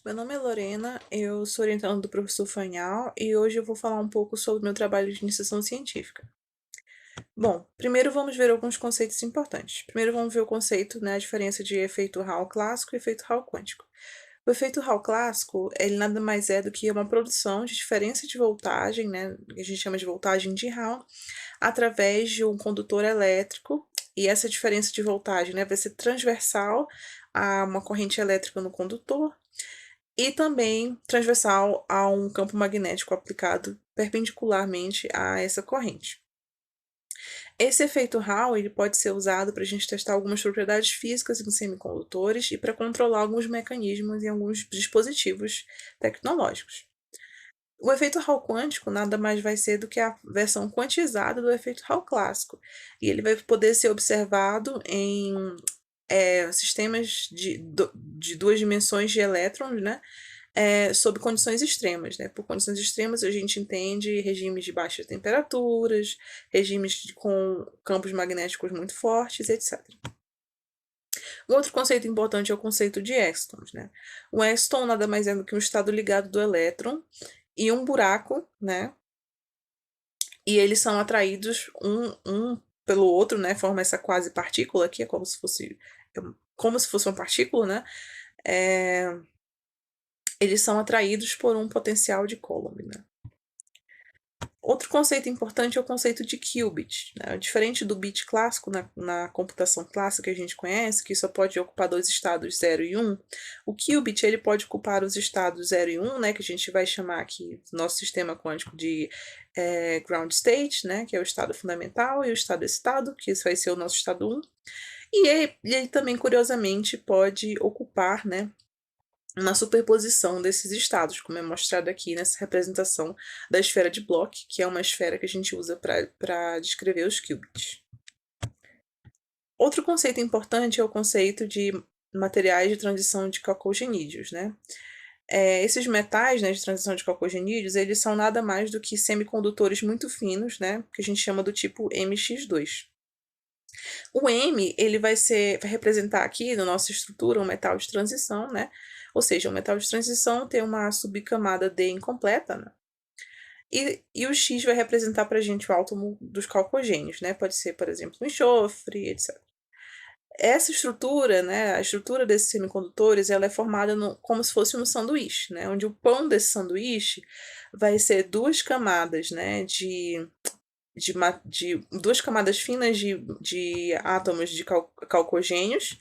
Meu nome é Lorena, eu sou orientanda do professor Fanhal e hoje eu vou falar um pouco sobre o meu trabalho de iniciação científica. Bom, primeiro vamos ver alguns conceitos importantes. Primeiro vamos ver o conceito, né, a diferença de efeito Hall clássico e efeito Hall quântico. O efeito Hall clássico, ele nada mais é do que uma produção de diferença de voltagem, né, que a gente chama de voltagem de Hall, através de um condutor elétrico, e essa diferença de voltagem, né, vai ser transversal a uma corrente elétrica no condutor, e também transversal a um campo magnético aplicado perpendicularmente a essa corrente. Esse efeito Hall ele pode ser usado para a gente testar algumas propriedades físicas em semicondutores e para controlar alguns mecanismos em alguns dispositivos tecnológicos. O efeito Hall quântico nada mais vai ser do que a versão quantizada do efeito Hall clássico, e ele vai poder ser observado em sistemas de duas dimensões de elétrons, né? Sob condições extremas, né? Por condições extremas a gente entende regimes de baixas temperaturas, regimes com campos magnéticos muito fortes, etc. Um outro conceito importante é o conceito de Extons, né? O Exton nada mais é do que um estado ligado do elétron e um buraco, né? E eles são atraídos um pelo outro, né? Forma essa quase partícula aqui, é como se fosse uma partícula, né? É, eles são atraídos por um potencial de Coulomb, né? Outro conceito importante é o conceito de qubit, né? Diferente do bit clássico na computação clássica que a gente conhece, que só pode ocupar dois estados 0 e 1, o qubit ele pode ocupar os estados 0 e 1, né, que a gente vai chamar aqui no nosso sistema quântico de ground state, né, que é o estado fundamental, e o estado excitado, que esse vai ser o nosso estado 1. E ele também, curiosamente, pode ocupar, né, uma superposição desses estados, como é mostrado aqui nessa representação da esfera de Bloch, que é uma esfera que a gente usa para descrever os qubits. Outro conceito importante é o conceito de materiais de transição de calcogenídeos, né? Esses metais, né, de transição de calcogenídeos, eles são nada mais do que semicondutores muito finos, né, que a gente chama do tipo MX2. O M, ele vai representar aqui na nossa estrutura um metal de transição, né? Ou seja, o metal de transição tem uma subcamada D incompleta, né? E o X vai representar para a gente o átomo dos calcogênios, né? Pode ser, por exemplo, um enxofre, etc. Essa estrutura, né, a estrutura desses semicondutores, ela é formada como se fosse um sanduíche, né? Onde o pão desse sanduíche vai ser duas camadas, né, de duas camadas finas de átomos de calcogênios,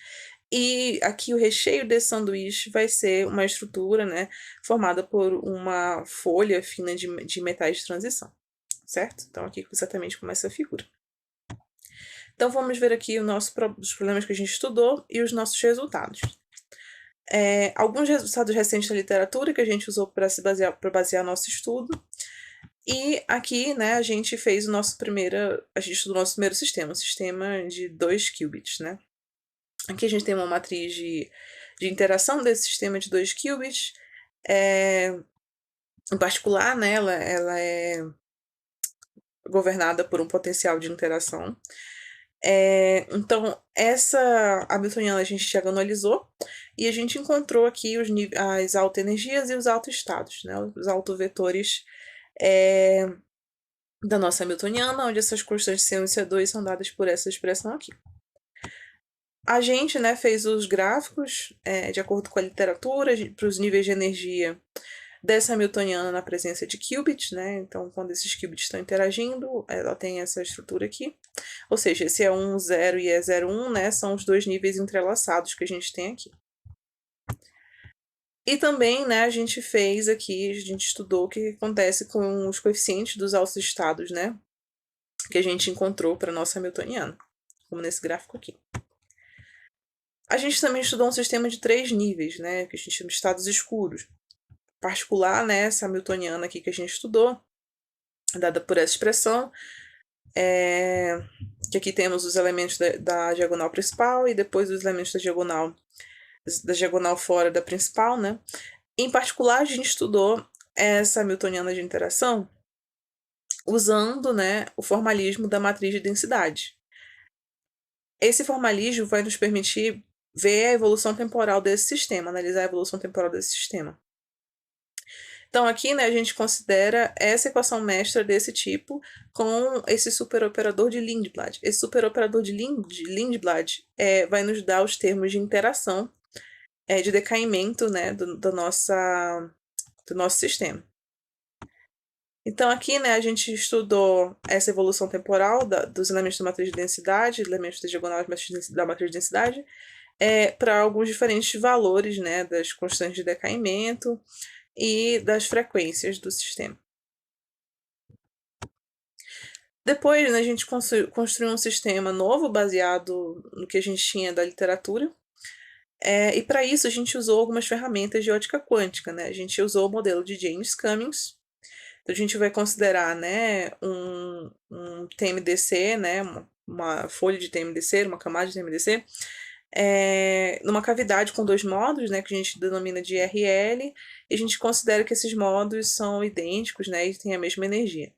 e aqui o recheio desse sanduíche vai ser uma estrutura, né, formada por uma folha fina de metais de transição, certo? Então aqui exatamente como essa figura. Então vamos ver aqui os problemas que a gente estudou e os nossos resultados. Alguns resultados recentes da literatura que a gente usou para basear nosso estudo. E aqui, né, a gente estudou o nosso primeiro sistema, um sistema de 2 qubits, né? Aqui a gente tem uma matriz de interação desse sistema de 2 qubits. Em particular, né, ela é governada por um potencial de interação. Então, essa hamiltoniana a gente diagonalizou e a gente encontrou aqui as autoenergias e os autoestados, né, os autovetores da nossa hamiltoniana, onde essas constantes C1 e C2 são dadas por essa expressão aqui. A gente, né, fez os gráficos de acordo com a literatura para os níveis de energia dessa hamiltoniana na presença de qubits, né? Então, quando esses qubits estão interagindo, ela tem essa estrutura aqui. Ou seja, esse é 1, 0 e é 0, 1, né? São os dois níveis entrelaçados que a gente tem aqui. E também, né, a gente estudou o que acontece com os coeficientes dos altos estados, né? Que a gente encontrou para a nossa hamiltoniana, como nesse gráfico aqui. A gente também estudou um sistema de 3 níveis, né? Que a gente chama de estados escuros. Particular, né? Essa hamiltoniana aqui que a gente estudou, dada por essa expressão, que aqui temos os elementos da diagonal principal e depois os elementos da diagonal fora da principal, né? Em particular, a gente estudou essa hamiltoniana de interação usando, né, o formalismo da matriz de densidade. Esse formalismo vai nos permitir ver a evolução temporal desse sistema, analisar a evolução temporal desse sistema. Então, aqui, né, a gente considera essa equação mestra desse tipo com esse superoperador de Lindblad. Esse superoperador de Lindblad vai nos dar os termos de interação, de decaimento, né, do nosso sistema. Então, aqui, né, a gente estudou essa evolução temporal dos elementos da matriz de densidade, elementos da diagonal da matriz de densidade, para alguns diferentes valores, né, das constantes de decaimento e das frequências do sistema. Depois, né, a gente construiu um sistema novo baseado no que a gente tinha da literatura. E para isso a gente usou algumas ferramentas de ótica quântica, né? A gente usou o modelo de James Cummings. Então, a gente vai considerar, né, um TMDC, né, uma folha de TMDC, uma camada de TMDC, numa cavidade com dois módulos, né, que a gente denomina de RL, e a gente considera que esses módulos são idênticos, né, e têm a mesma energia.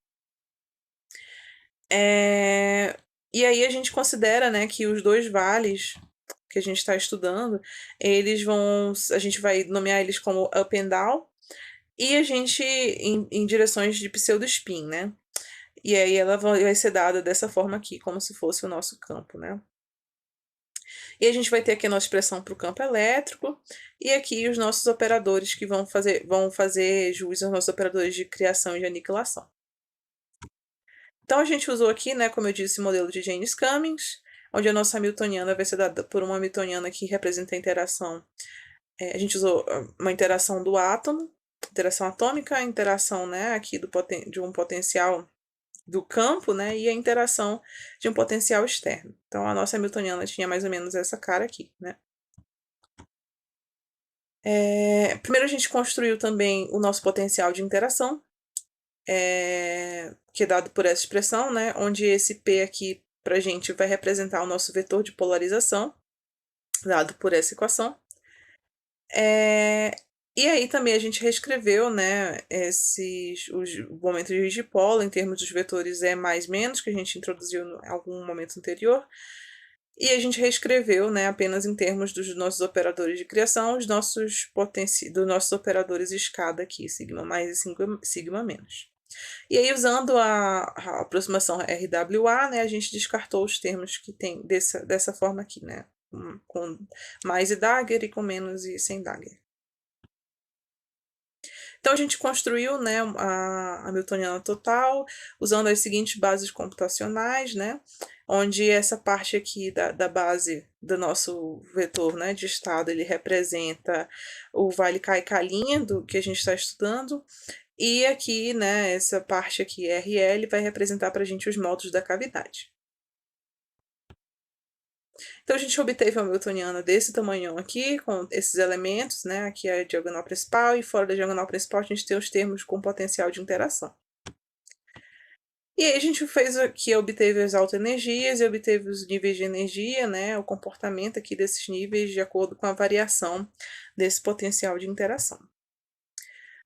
E aí a gente considera, né, que os dois vales que a gente está estudando, a gente vai nomear eles como up and down, e a gente em direções de pseudo-spin, né? E aí ela vai ser dada dessa forma aqui, como se fosse o nosso campo, né? E a gente vai ter aqui a nossa expressão para o campo elétrico, e aqui os nossos operadores que vão fazer jus aos nossos operadores de criação e de aniquilação. Então a gente usou aqui, né, como eu disse, o modelo de James Cummings, onde a nossa hamiltoniana vai ser dada por uma hamiltoniana que representa a interação. A gente usou uma interação do átomo, interação atômica, a interação, né, aqui de um potencial do campo, né, e a interação de um potencial externo. Então a nossa hamiltoniana tinha mais ou menos essa cara aqui, né. Primeiro a gente construiu também o nosso potencial de interação, que é dado por essa expressão, né, onde esse P aqui para a gente vai representar o nosso vetor de polarização, dado por essa equação. E aí também a gente reescreveu, né, os momentos de dipolo em termos dos vetores mais menos, que a gente introduziu em algum momento anterior. E a gente reescreveu, né, apenas em termos dos nossos operadores de criação, dos nossos operadores escada aqui, sigma mais e sigma menos. E aí, usando a aproximação RWA, né, a gente descartou os termos que tem dessa forma aqui, né, com mais e Dagger e com menos e sem Dagger. Então, a gente construiu, né, a Hamiltoniana total, usando as seguintes bases computacionais, né, onde essa parte aqui da base do nosso vetor, né, de estado, ele representa o vale K e K' do que a gente está estudando, e aqui, né, essa parte aqui, RL, vai representar para a gente os módulos da cavidade. Então, a gente obteve uma Hamiltoniana desse tamanhão aqui, com esses elementos, né? Aqui é a diagonal principal, e fora da diagonal principal a gente tem os termos com potencial de interação. E aí a gente fez aqui, obteve as autoenergias e obteve os níveis de energia, né? O comportamento aqui desses níveis de acordo com a variação desse potencial de interação.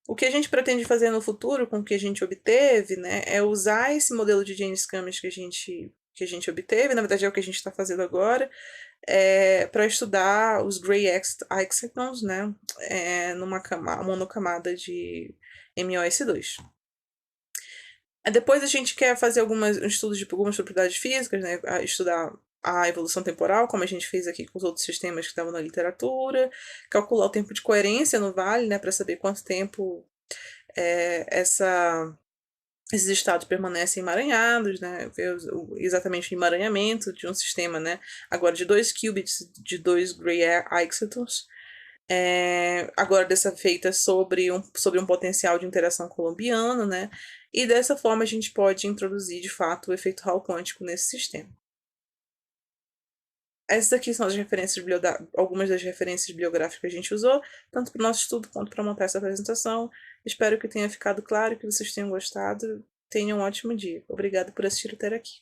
O que a gente pretende fazer no futuro com o que a gente obteve, né, é usar esse modelo de James Cummings que a gente obteve, na verdade é o que a gente está fazendo agora, para estudar os Gray excitons, né, numa monocamada de MoS2. Depois a gente quer fazer alguns estudos de algumas propriedades físicas, né, estudar a evolução temporal, como a gente fez aqui com os outros sistemas que estavam na literatura, calcular o tempo de coerência no vale, né, para saber quanto tempo esses estados permanecem emaranhados, né, ver exatamente o emaranhamento de um sistema, né, agora de 2 qubits de 2 Gray excitons, agora dessa feita sobre um potencial de interação colombiano, né, e dessa forma a gente pode introduzir de fato o efeito Hall quântico nesse sistema. Essas aqui são as referências algumas das referências bibliográficas que a gente usou, tanto para o nosso estudo quanto para montar essa apresentação. Espero que tenha ficado claro, que vocês tenham gostado. Tenham um ótimo dia. Obrigada por assistir até aqui.